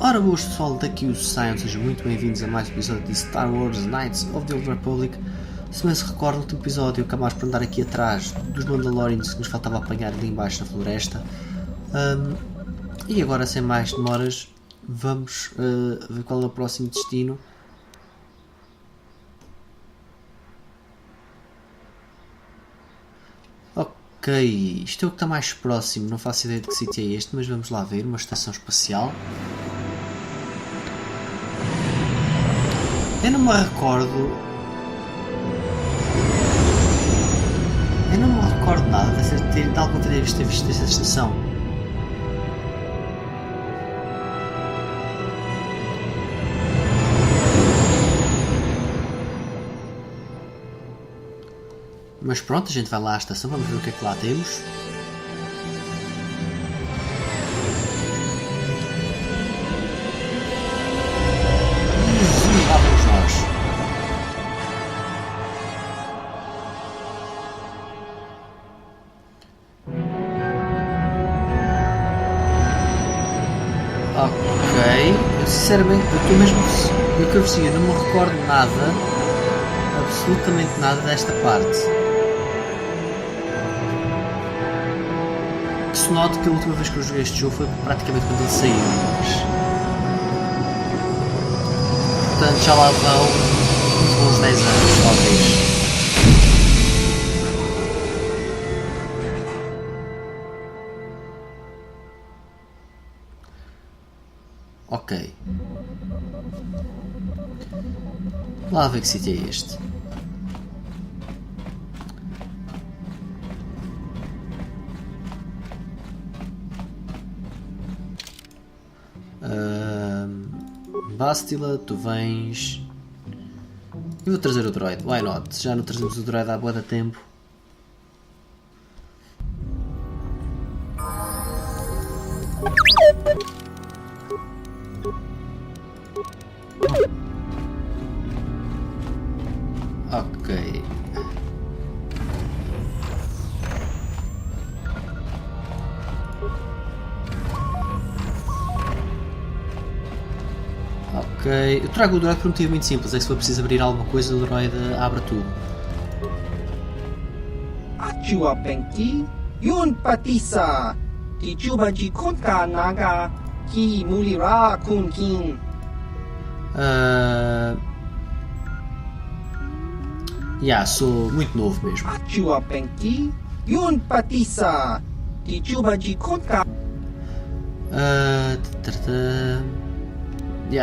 Ora boas pessoal, daqui o Sion, sejam muito bem-vindos a mais um episódio de Star Wars Knights of the Old Republic. Se bem se recorda, no último episódio acabámos por andar aqui atrás dos Mandalorians que nos faltava apanhar ali embaixo na floresta. E agora, sem mais demoras, vamos ver qual é o próximo destino. Ok, isto é o que está mais próximo, não faço ideia de que sítio é este, mas vamos lá ver, uma estação espacial. Eu não me recordo nada de alguma vez ter visto essa estação. Mas pronto, a gente vai lá à estação, vamos ver o que é que lá temos. E lá vamos nós. Ok, eu sinceramente, eu estou mesmo eu não me recordo nada, absolutamente nada desta parte. Que se note que a última vez que eu joguei este jogo foi praticamente quando ele saiu, mas... Portanto, já lá vão uns 10 anos, talvez. Ok. Lá ver que sítio é este. Bastila, tu vens. Eu vou trazer o droid, why not? Já não trazemos o droid há bué de tempo. Ok. Ok, eu trago o droid por um motivo muito simples, é que se for preciso abrir alguma coisa o droid abre tudo. Achua Penki, Yun Patisa, Tichuba Jikunka Naga, Ki Mulira Kunkin. Sou muito novo mesmo. Achua Penki, Yun Patisa, Tichuba Jikunka.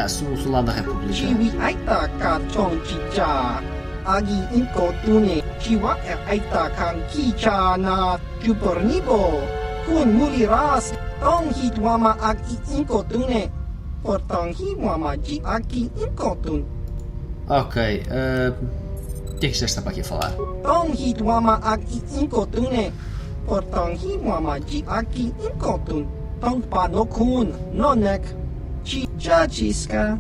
Sou um soldado da República. Chiwi Aita Ka Chong Chicha, Agi Inko Tune, Chiwa Aita Kan Kicha na Chupornibo, Kun Muliras, Tong Hitwama Agi Inko Tune, Portong Hiwama Ji Agi Inko Tune. Ok, o que é que já está para aqui a falar? Tong Hitwama Agi Inko Tune, Portong Hiwama Ji Agi Inko Tune, Tong Panokun, Nonek. Chiska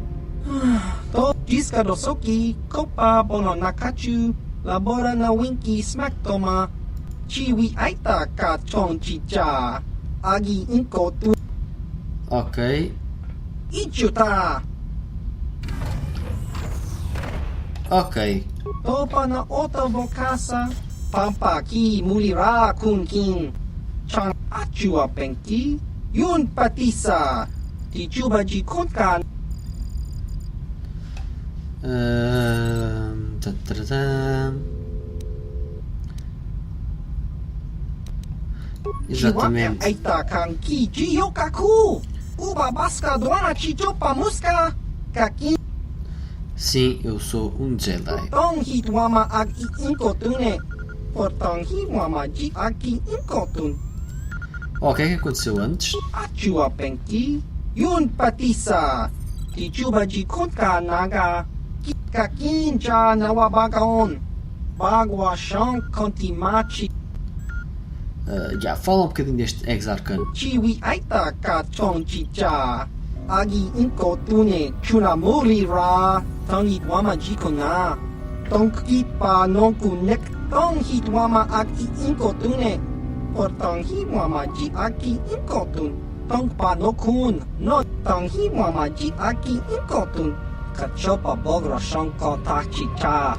to Chiska dosoki kopa bono nakachu labora na winki smack toma chiwi aita ka chong chicha agi inko tu. Ok. Ichuta. Ok. Topa na ota vokasa pampa ki mulira kunkin chang achua penki yun patisa Tichuba Jikunka. Exatamente. Aita kan ki jiyokaku. Uba baska doana chichopa muska. Kakin. Sim, eu sou um Jedi. Tong hitwama agi inkotune. Portong hiwama ji agi inkotun. O que é que aconteceu antes? Achua penki. Yun patisa, Tichuba Jikunka Naga, Kakincha Nawabagaon, Bagua Shan Kontimachi. Fala um bocadinho deste Exarcan. Chiwi Aita Ka Chong Chicha, Agi Inko Tune, Chunamuri Ra, Tong Hitwama Jikona, Tong Kipa Nonkunek, Tong Hitwama Agi Inko Tune, Portong Hiwama Ji Agi Inko Tune. tong pa no kun no tong hi mamaji aki inkotun kachopa bogra shanko tachicha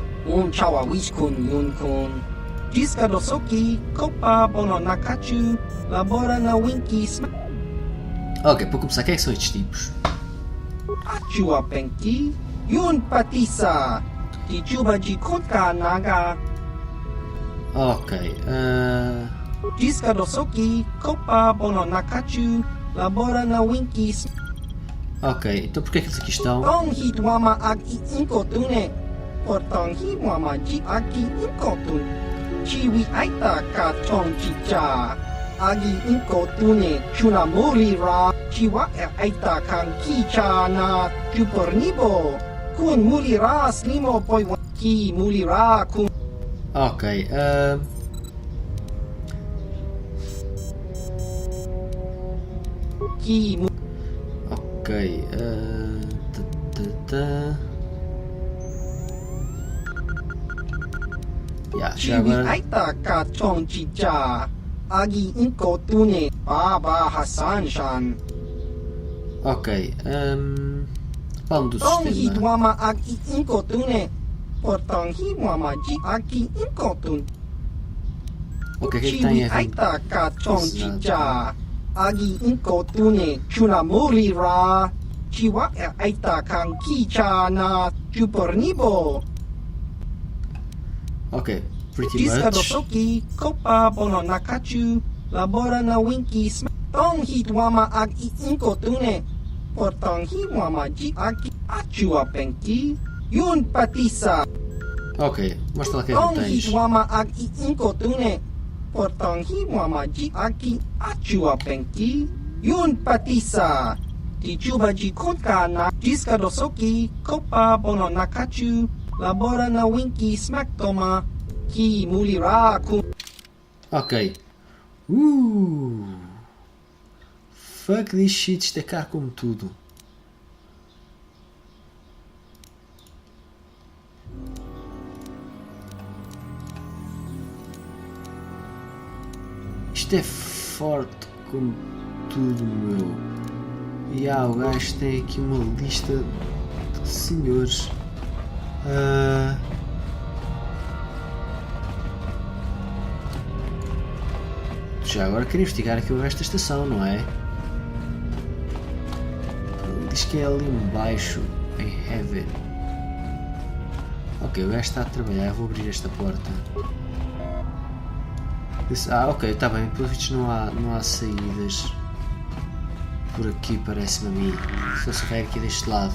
chawa wiskun yun kun jiska dosoki kopa bono nakachu labora na winki Ok, para começar, quem é que são estes tipos? achua penki yun patisa tichuba ji kotka naga Ok, jiska dosoki kopa bono nakachu labora na winki ok, então porquê é que eles aqui estão? tong hi tuama aki inkotune por tong hi mama ji aki inkotun chiwi aita ka tong chicha agi inkotune chuna muri ra chiwa aita kan kicha na chupornibo kun muri ra slimo poi ki muri ra kun Ok, ki ok, ta, ta, ta. Já chiwi agora. aita ka tong chicha agi inkotune baba hasan shan Ok, fala do tong hi sistema. tuama aki inkotune por tong hi mama ji aki inkotun Ok, o que é que tem a ver? aita ka tong chicha agi inkotune chuna muri ra chiwa aita kan kicha na chupornibo Ok, pretty jiska much. dosoki kopa bono nakachu labora na winki tong hi tuama aki inkotune por tong hi mama ji aki achua penki yun patisa Ok, mostra lá o que é que tong hi tens. tuama aki inkotune por tong hi mama ji aki achua penki yun patisa tichuba ji kotka na jiska dosoki kopa bono nakachu labora na winki smack toma ki muli ra kun Ok. Fuck this shit, isto é caro como tudo. Isto é forte como tudo, meu. E o gajo tem aqui uma lista de senhores. Já agora quero investigar aqui o resto da estação, não é? Ele diz que é ali embaixo, em Heaven. Ok, o gajo está a trabalhar, vou abrir esta porta. Ok, está bem, pelo visto não há saídas por aqui, parece-me a mim. Só se vai aqui deste lado.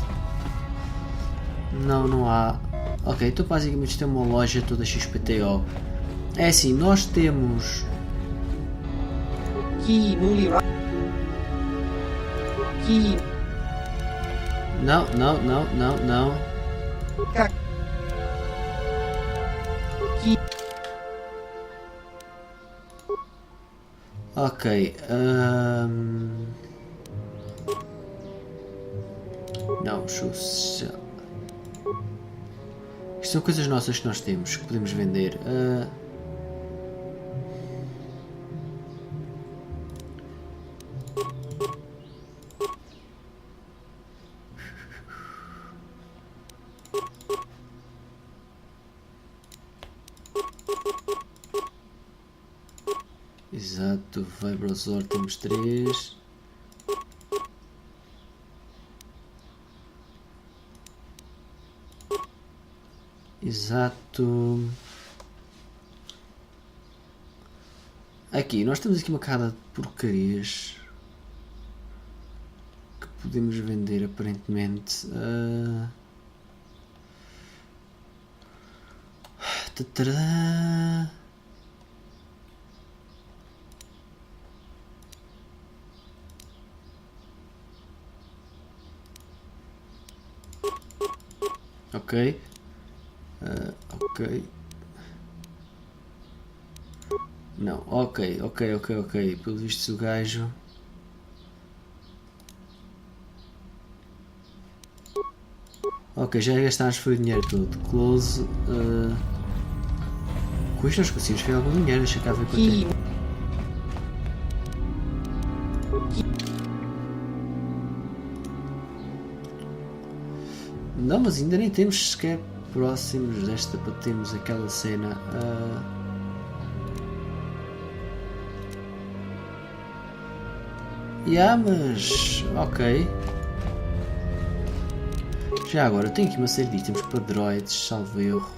Não há. Ok, então basicamente isto é uma loja toda XPTO. É assim, nós temos. ki muli ra ki Não. ka ki Ok. Não, shows. Isto são coisas nossas que nós temos, que podemos vender. Exato, Vibrosor temos 3. Exato. Aqui, nós temos aqui uma cara de porcarias que podemos vender aparentemente. Tatará. Ok. Ok. Não, ok. Pelo visto o gajo. Ok, já gastámos foi o dinheiro todo. Close. Com isto nós conseguimos ver algum dinheiro, deixa cá ver quanto é. Não, mas ainda nem temos sequer próximos desta para termos aquela cena. Mas ok. Já agora, eu tenho aqui uma série de itens para droids, salvo erro.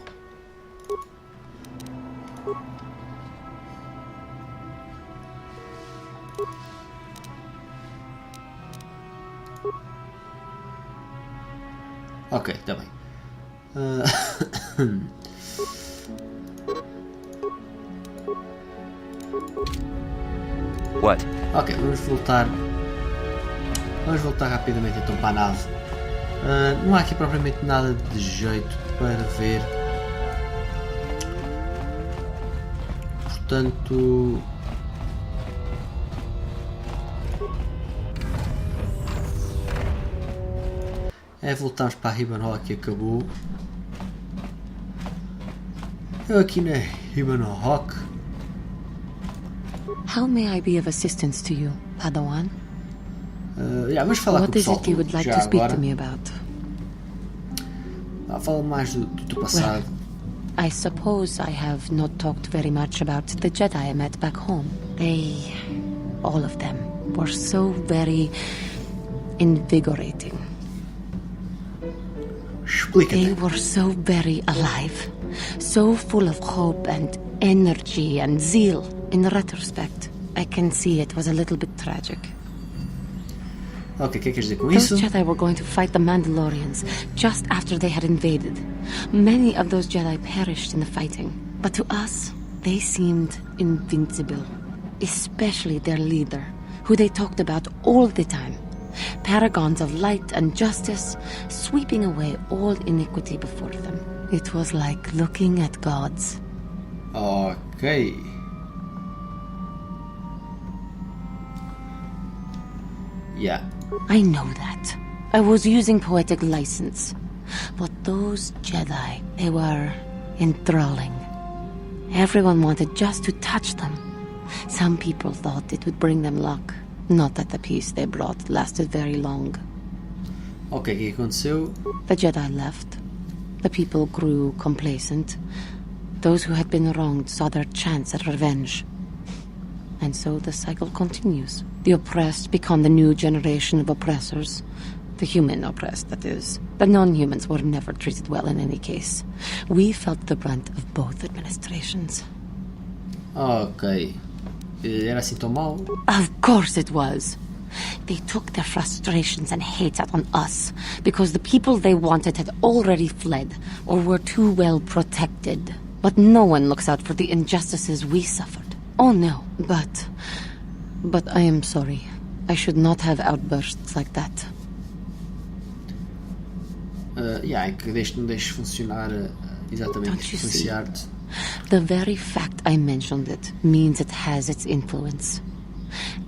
Ok, está bem. What? Ok, vamos voltar rapidamente então para a nave. Não há aqui propriamente nada de jeito para ver. Portanto... voltarmos para a Ribbon Hall que acabou. Eu aqui na Ribbon Rock. How may I be of assistance to you, Padawan? Vamos falar What com o is pessoal it you would like já to speak agora. to me about? Fala mais do teu passado. I suppose I have not talked very much about the Jedi I met back home. They, all of them, were so very invigorating. They Explica-te. were so very alive, so full of hope and energy and zeal. In retrospect, I can see it was a little bit tragic. Ok, o que é que queres dizer com Those isso? Jedi were going to fight the Mandalorians just after they had invaded. Many of those Jedi perished in the fighting, but to us, they seemed invincible. Especially their leader, who they talked about all the time. Paragons of light and justice, sweeping away all iniquity before them. It was like looking at gods. Ok. Yeah. I know that. I was using poetic license. But those Jedi, they were enthralling. Everyone wanted just to touch them. Some people thought it would bring them luck. Not that the peace they brought lasted very long. Ok, o que aconteceu? The Jedi left. The people grew complacent. Those who had been wronged saw their chance at revenge. And so the cycle continues. The oppressed become the new generation of oppressors. The human oppressed, that is. The non-humans were never treated well in any case. We felt the brunt of both administrations. Ok. Era assim tão mal? Of course it was. They took their frustrations and hates out on us because the people they wanted had already fled or were too well protected. But no one looks out for the injustices we suffered. Oh no, but I am sorry. I should not have outbursts like that. É que não deixes funcionar exatamente, Don't you see? influenciar-te. The very fact I mentioned it means it has its influence.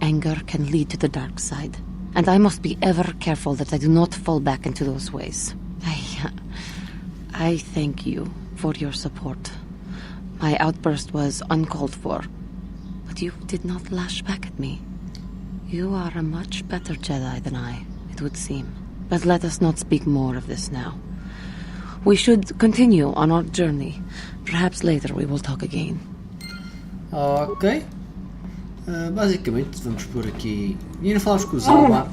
Anger can lead to the dark side, and I must be ever careful that I do not fall back into those ways. I thank you for your support. My outburst was uncalled for, but you did not lash back at me. You are a much better Jedi than I, it would seem. But let us not speak more of this now. We should continue on our journey. Perhaps later we will talk again. Ok. Basicamente vamos por aqui. E ainda falámos com o Zalmar.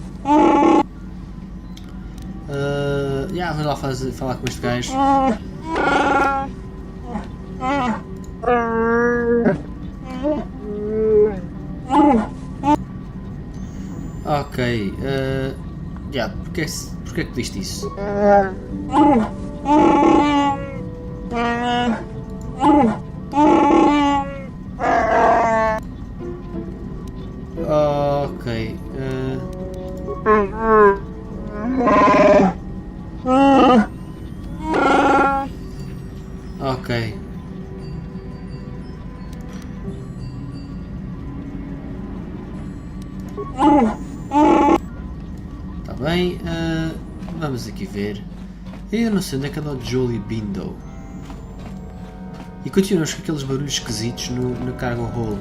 Vamos lá falar com este gajo. Ok. Porquê que diste isso? Ok. Ok. Tá bem. Vamos aqui ver. Eu ainda não sei onde é que anda o Jolie Bindo. E continuamos com aqueles barulhos esquisitos no cargo hold.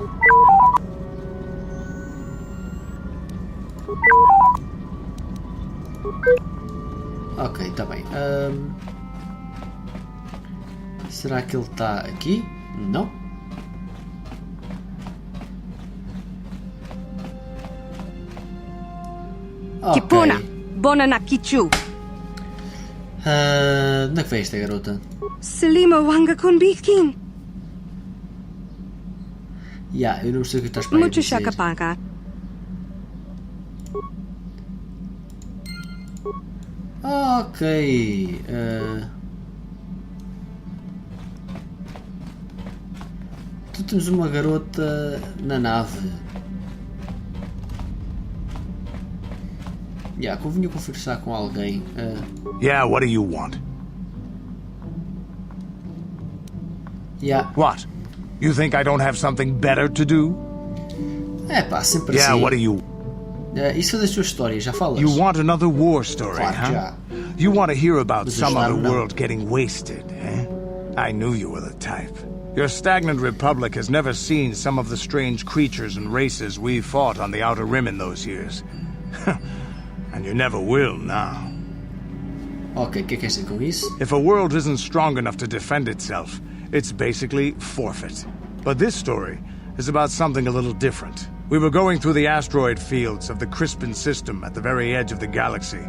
Ok, está bem. Será que ele está aqui? Não. Ok. Kipuna, bona na kichu. Onde é que veio esta garota? Selima wanga kun bikin. Eu não sei o que estás para aí a Mucho dizer. shakapanka. Ok. Tu temos uma garota na nave. Convinha conversar com alguém. Yeah, what do you want? What? You think I don't have something better to do? Sempre Yeah, assim. what do you... Isso é das tuas histórias, já falas. You want another war story, Claro, huh? já. You want to hear about Mas some other ajudaram, não. world getting wasted, eh? I knew you were the type. Your stagnant republic has never seen some of the strange creatures and races we fought on the Outer Rim in those years. And you never will now. Ok, o que é que queres dizer com isso? If a world isn't strong enough to defend itself, it's basically forfeit. But this story is about something a little different. We were going through the asteroid fields of the Crispin system at the very edge of the galaxy,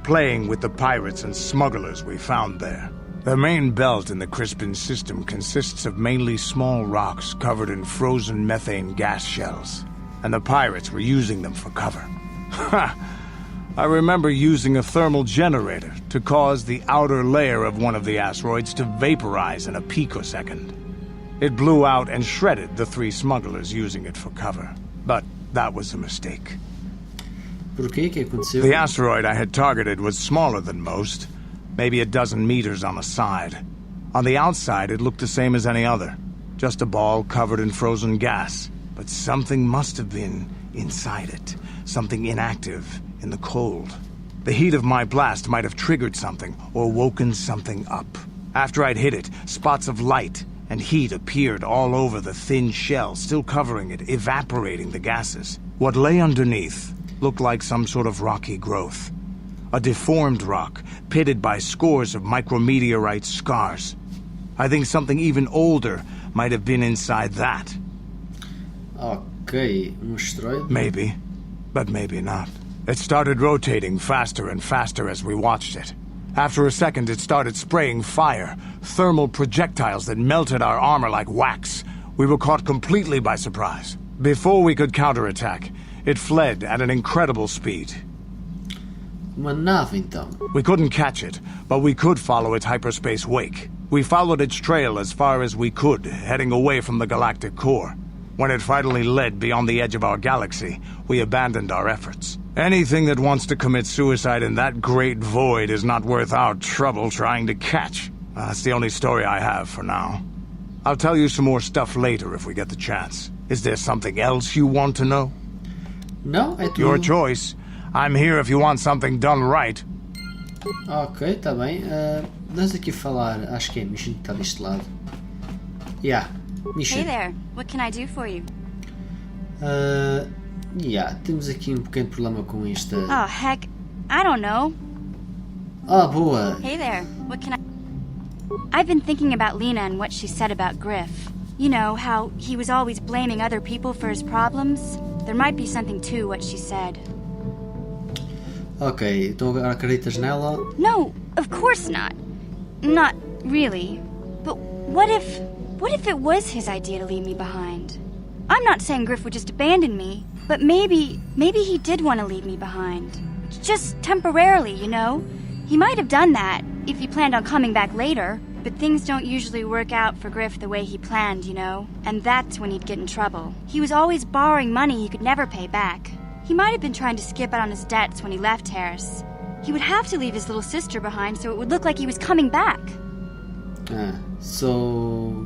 playing with the pirates and smugglers we found there. The main belt in the Crispin system consists of mainly small rocks covered in frozen methane gas shells, and the pirates were using them for cover. Ha! I remember using a thermal generator to cause the outer layer of one of the asteroids to vaporize in a picosecond. It blew out and shredded the 3 smugglers using it for cover. But that was a mistake. Porquê que aconteceu? The asteroid I had targeted was smaller than most, maybe a dozen meters on a side. On the outside, it looked the same as any other, just a ball covered in frozen gas. But something must have been inside it, something inactive in the cold. The heat of my blast might have triggered something or woken something up. After I'd hit it, spots of light and heat appeared all over the thin shell, still covering it, evaporating the gases. What lay underneath looked like some sort of rocky growth. A deformed rock, pitted by scores of micrometeorite scars. I think something even older might have been inside that. Ok, asteroide? Maybe, but maybe not. It started rotating faster and faster as we watched it. After a second, it started spraying fire, thermal projectiles that melted our armor like wax. We were caught completely by surprise. Before we could counterattack, it fled at an incredible speed. Uma nave, então. We couldn't catch it, but we could follow its hyperspace wake. We followed its trail as far as we could, heading away from the galactic core. When it finally led beyond the edge of our galaxy, we abandoned our efforts. Anything that wants to commit suicide in that great void is not worth our trouble trying to catch. That's the only story I have for now. I'll tell you some more stuff later if we get the chance. Is there something else you want to know? Não, é tudo. Your choice. I'm here if you want something done right. Ok, está bem. Vamos aqui falar, acho que é a Mission que está deste lado. Mission. Hey there, what can I do for you? Temos aqui pequeno problema com esta... Oh, heck, I don't know. Boa. Hey there, what can I... I've been thinking about Lena and what she said about Griff. You know, how he was always blaming other people for his problems? There might be something to what she said. Ok, então agora acreditas nela? No, of course not. Not really. But what if it was his idea to leave me behind? I'm not saying Griff would just abandon me, but maybe he did want to leave me behind. Just temporarily, you know? He might have done that if he planned on coming back later, but things don't usually work out for Griff the way he planned, you know? And that's when he'd get in trouble. He was always borrowing money he could never pay back. He might have been trying to skip out on his debts when he left Harris. He would have to leave his little sister behind so it would look like he was coming back. So...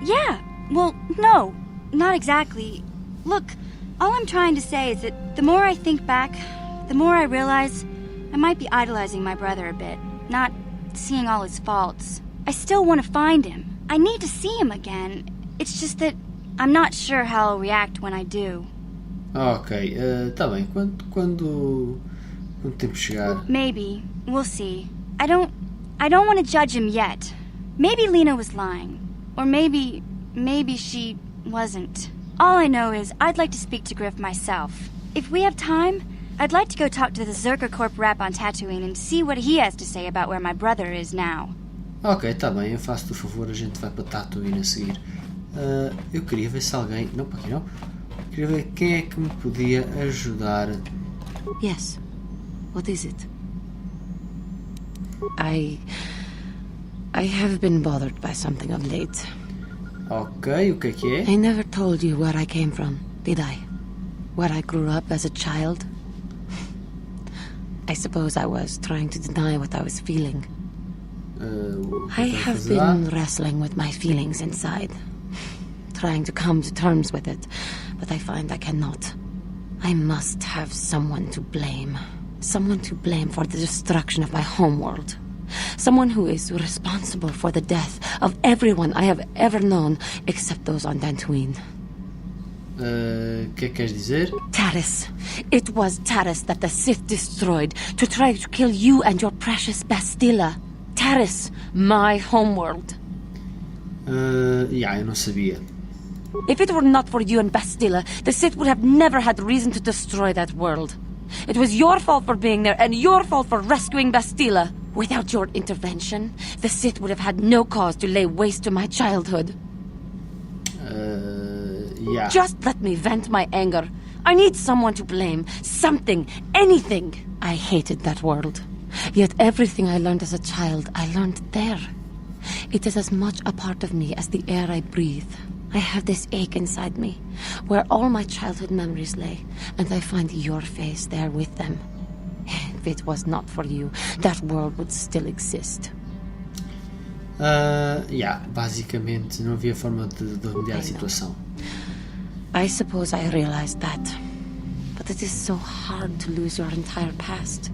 Yeah, well, no, not exactly. Look, all I'm trying to say is that the more I think back, the more I realize I might be idolizing my brother a bit, not seeing all his faults. I still want to find him. I need to see him again. It's just that I'm not sure how I'll react when I do. Ok, tá bem. Quando o tempo chegar. Maybe. We'll see. I don't want to judge him yet. Maybe Lena was lying. Or maybe she wasn't. All I know is I'd like to speak to Griff myself. If we have time, I'd like to go talk to the Zerka Corp rep on Tatooine and see what he has to say about where my brother is now. Ok, tá bem, eu faço-te o favor, a gente vai para Tatooine a seguir. Eu queria ver se alguém... Não, para aqui não. Queria ver quem é que me podia ajudar. Yes. What is it? I have been bothered by something of late. Ok, o que é? I never told you where I came from, did I? Where I grew up as a child? I suppose I was trying to deny what I was feeling. I have been wrestling with my feelings inside. Trying to come to terms with it, but I find I cannot. I must have someone to blame. Someone to blame for the destruction of my homeworld. Someone who is responsible for the death of everyone I have ever known, except those on Dantooine. Que queres dizer? Taris. It was Taris that the Sith destroyed to try to kill you and your precious Bastilla. Taris, my homeworld. Eu não sabia. If it were not for you and Bastilla, the Sith would have never had reason to destroy that world. It was your fault for being there, and your fault for rescuing Bastilla. Without your intervention, the Sith would have had no cause to lay waste to my childhood. Yeah. Just let me vent my anger. I need someone to blame. Something. Anything. I hated that world. Yet everything I learned as a child, I learned there. It is as much a part of me as the air I breathe. I have this ache inside me, where all my childhood memories lay, and I find your face there with them. If it was not for you, that world would still exist. Basicamente não havia forma de remediar a situação. I suppose I realized that. But it is so hard to lose your entire past.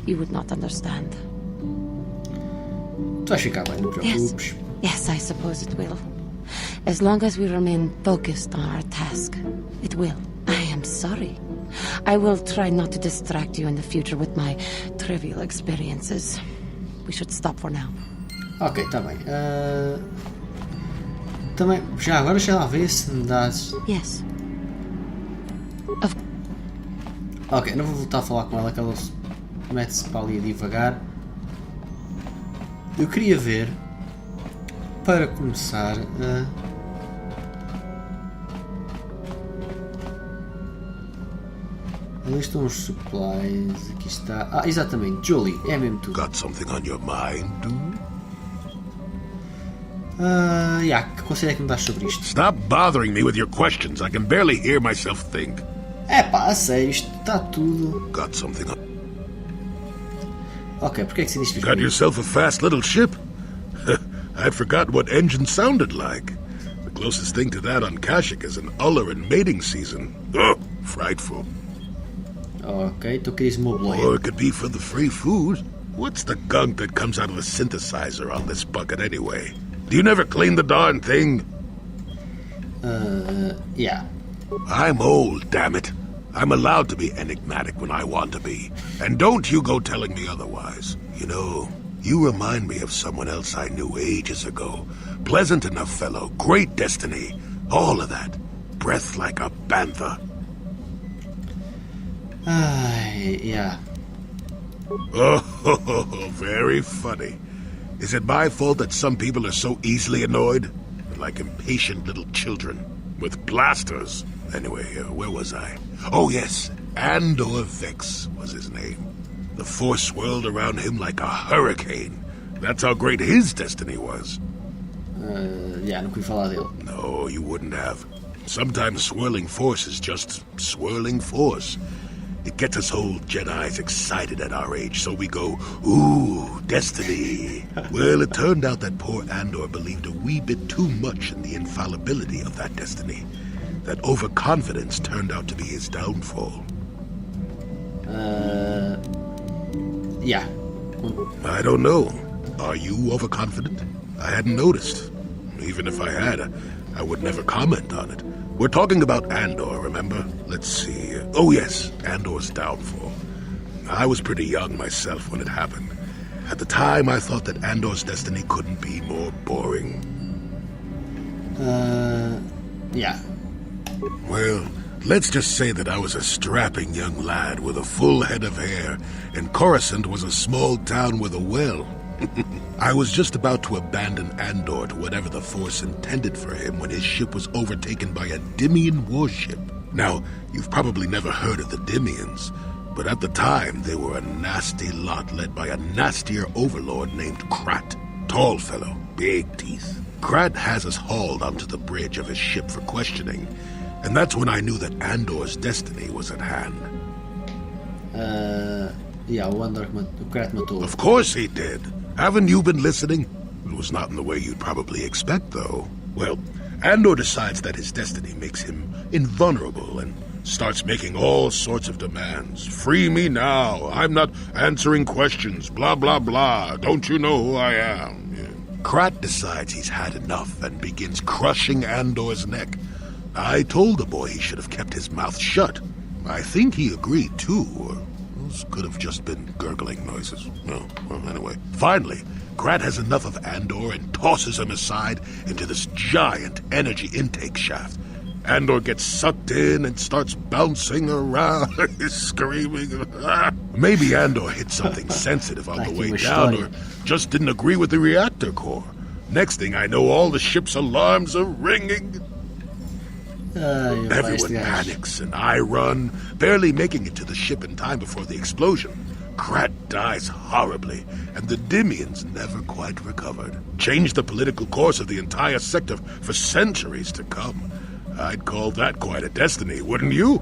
You would not understand. Tu vais ficar bem, não te preocupes. Yes, I suppose it will. As long as we remain focused on our task, it will. I am sorry. I will try not to distract you in the future with my trivial experiences. We should stop for now. Ok, tá bem. Também, já agora já lá ver se me dás... Yes. Ok, não vou voltar a falar com ela, que ela mete-se para ali a divagar. Eu queria ver, para começar, ali estão os supplies, aqui está... exatamente, Jolie, é mesmo tu. Got something on your mind, dude? Que conselho é que me dás sobre isto? Stop bothering me with your questions. I can barely hear myself think. A sério, isto está tudo... Got something on... Ok, porque é que se diz que... Got yourself a fast little ship? I forgot what engine sounded like. The closest thing to that on Kashyyyk is an Uller in mating season. Oh, frightful. Ok, então querias uma Or boleia. it could be for the free food. What's the gunk that comes out of the synthesizer on this bucket anyway? Do you never clean the darn thing? Yeah. I'm old, damn it. I'm allowed to be enigmatic when I want to be. And don't you go telling me otherwise. You know, you remind me of someone else I knew ages ago. Pleasant enough fellow, great destiny. All of that. Breath like a bantha. Yeah. Oh, very funny. Is it my fault that some people are so easily annoyed? Like impatient little children. With blasters. Anyway, where was I? Oh, yes. Andor Vex was his name. The force swirled around him like a hurricane. That's how great his destiny was. Não queria falar dele. No, you wouldn't have. Sometimes swirling force is just swirling force. It gets us old Jedis excited at our age, so we go, ooh, destiny. Well, it turned out that poor Andor believed a wee bit too much in the infallibility of that destiny. That overconfidence turned out to be his downfall. Yeah. I don't know. Are you overconfident? I hadn't noticed. Even if I had, I would never comment on it. We're talking about Andor, remember? Let's see. Oh, yes, Andor's downfall. I was pretty young myself when it happened. At the time, I thought that Andor's destiny couldn't be more boring. Yeah. Well, let's just say that I was a strapping young lad with a full head of hair, and Coruscant was a small town with a well. I was just about to abandon Andor to whatever the Force intended for him when his ship was overtaken by a Dimian warship. Now, you've probably never heard of the Dimians, but at the time they were a nasty lot led by a nastier overlord named Krat. Tall fellow, big teeth. Krat has us hauled onto the bridge of his ship for questioning, and that's when I knew that Andor's destiny was at hand. Yeah, o Krat matou. Of course he did. Haven't you been listening? It was not in the way you'd probably expect, though. Well, Andor decides that his destiny makes him invulnerable and starts making all sorts of demands. Free me now. I'm not answering questions. Blah, blah, blah. Don't you know who I am? Yeah. Krat decides he's had enough and begins crushing Andor's neck. I told the boy he should have kept his mouth shut. I think he agreed, too, or those could have just been gurgling noises. No, well, anyway. Finally, Krat has enough of Andor and tosses him aside into this giant energy intake shaft. Andor gets sucked in and starts bouncing around, screaming. Maybe Andor hit something sensitive on the way down, or just didn't agree with the reactor core. Next thing I know, all the ship's alarms are ringing. Everyone panics, and I run, barely making it to the ship in time before the explosion. Krat dies horribly, and the Dimians never quite recovered. Changed the political course of the entire sector for centuries to come. I'd call that quite a destiny, wouldn't you?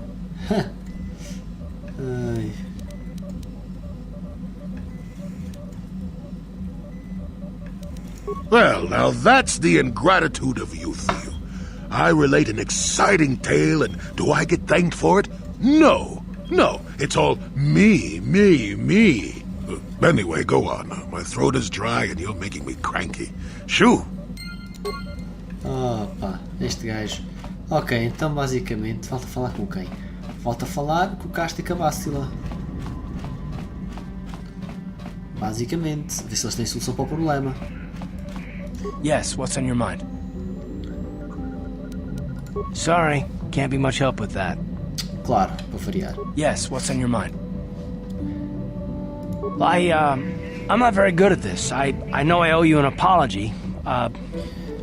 Well, now that's the ingratitude of youth for you. I relate an exciting tale, and do I get thanked for it? No, it's all me. Anyway, go on. My throat is dry and you're making me cranky. Shoo! Opa, este gajo. Ok, então basicamente falta falar com quem? Falta falar com o Castica Bastila. Basicamente, ver se eles têm solução para o problema. Yes, what's on your mind? Sorry, can't be much help with that. Claro, para variar. Yes, what's on your mind? I'm not very good at this. I know I owe you an apology.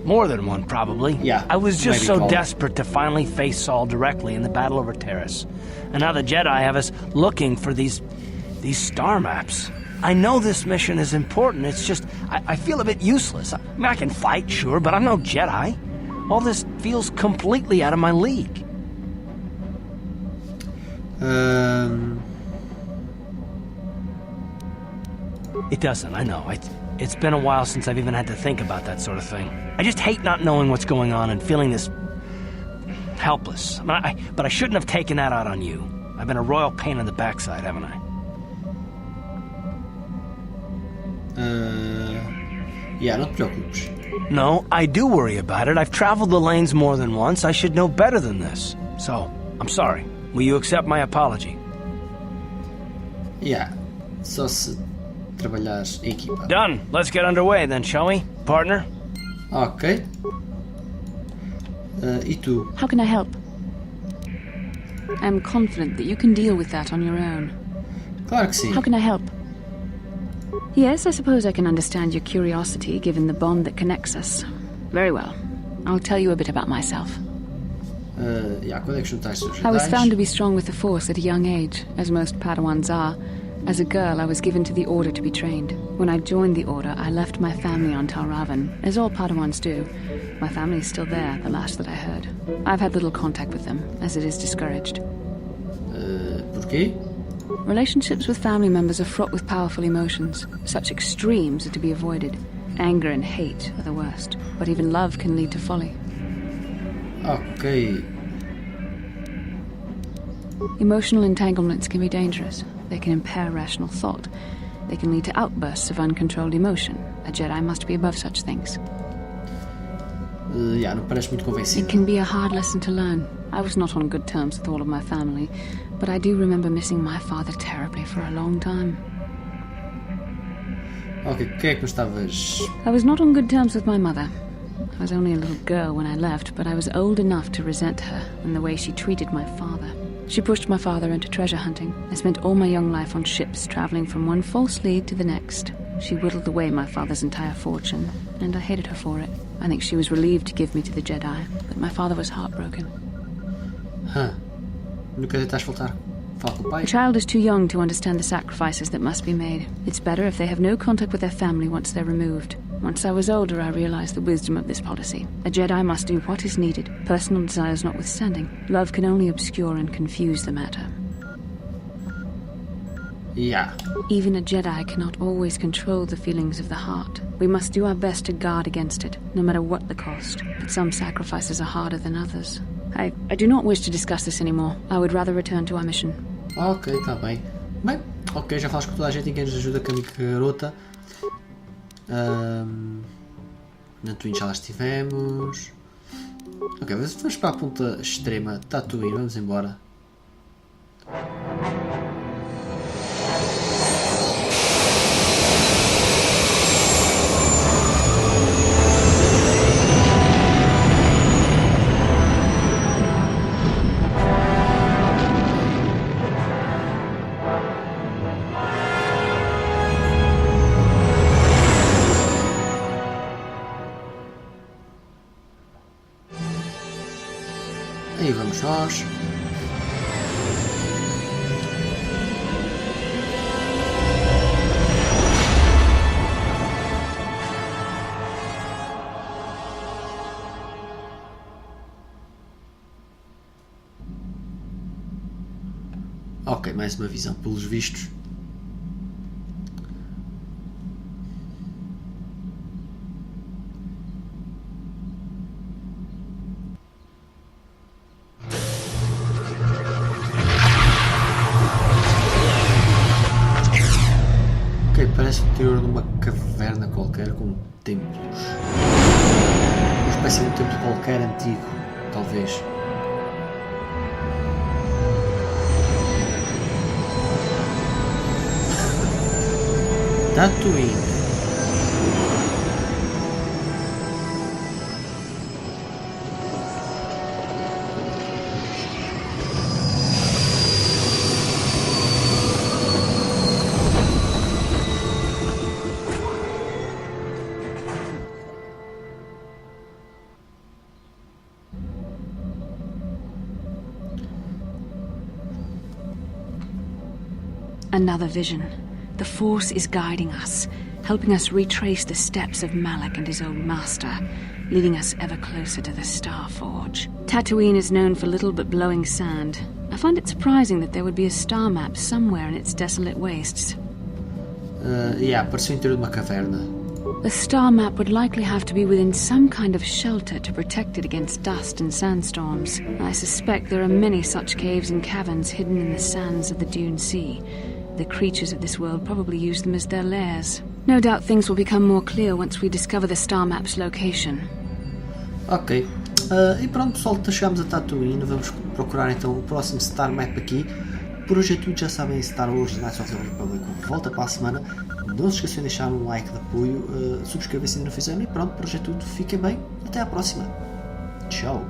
More than one, probably. Yeah. I was just so call. desperate to finally face Saul directly in the battle over Terrace. And now the Jedi have us looking for these star maps. I know this mission is important, it's just, I feel a bit useless. I mean, I can fight, sure, but I'm no Jedi. All this feels completely out of my league. It doesn't, I know. It's been a while since I've even had to think about that sort of thing. I just hate not knowing what's going on and feeling this helpless. But I shouldn't have taken that out on you. I've been a royal pain in the backside, haven't I? Yeah, não te preocupes. No, I do worry about it. I've traveled the lanes more than once. I should know better than this. So, I'm sorry. Will you accept my apology? Yeah, só se trabalhares em equipa. Done. Let's get underway then, shall we, partner? Ok. E tu? How can I help? I'm confident that you can deal with that on your own. Claro que sim. How can I help? Yes, I suppose I can understand your curiosity, given the bond that connects us. Very well. I'll tell you a bit about myself. Yeah, quando é que juntaste os I was Jedi's? found to be strong with the Force at a young age, as most Padawans are. As a girl, I was given to the Order to be trained. When I joined the Order, I left my family on Tal Ravan, as all Padawans do. My family is still there, the last that I heard. I've had little contact with them, as it is discouraged. Porquê? Relationships with family members are fraught with powerful emotions. Such extremes are to be avoided. Anger and hate are the worst, but even love can lead to folly. Ok. Emotional entanglements can be dangerous. They can impair rational thought. They can lead to outbursts of uncontrolled emotion. A Jedi must be above such things. Não parece muito It convencido. can be a hard lesson to learn. I was not on good terms with all of my family, but I do remember missing my father terribly for a long time. Ok, o que é que não estavas... I was not on good terms with my mother. I was only a little girl when I left, but I was old enough to resent her and the way she treated my father. She pushed my father into treasure hunting. I spent all my young life on ships, traveling from one false lead to the next. She whittled away my father's entire fortune, and I hated her for it. I think she was relieved to give me to the Jedi, but my father was heartbroken. Nunca tentaste falar com o pai? A child is too young to understand the sacrifices that must be made. It's better if they have no contact with their family once they're removed. Once I was older, I realized the wisdom of this policy. A Jedi must do what is needed, personal desires notwithstanding. Love can only obscure and confuse the matter. Even a Jedi cannot always control the feelings of the heart. We must do our best to guard against it, no matter what the cost. But some sacrifices are harder than others. I do not wish to discuss this anymore. I would rather return to our mission. Ok, está bem. Bem, ok, já falas com toda a gente, ninguém nos ajuda com a minha garota. Na Twin já lá estivemos. Ok, vamos para a ponta extrema, Tatooine, vamos embora. Aí vamos nós. Ok, mais uma visão pelos vistos. Parece o interior de uma caverna qualquer com templos. Uma espécie de um templo qualquer antigo, talvez. Tatooine. Another vision. The Force is guiding us, helping us retrace the steps of Malak and his old master, leading us ever closer to the Star Forge. Tatooine is known for little but blowing sand. I find it surprising that there would be a star map somewhere in its desolate wastes. Pareceu o interior de uma caverna. The star map would likely have to be within some kind of shelter to protect it against dust and sandstorms. I suspect there are many such caves and caverns hidden in the sands of the Dune Sea. The creatures of this world probably use them as their lairs. No doubt things will become more clear once we discover the star map's location. Ok. E pronto, pessoal, chegamos a Tatooine. Vamos procurar então o próximo Star Map aqui. Por hoje é tudo, já sabem, Star Wars Knights of the Old Republic volta para a semana. Não se esqueçam de deixar um like de apoio, subscrever se ainda não fizeram. E pronto, por hoje é tudo. Fiquem bem, até à próxima. Tchau.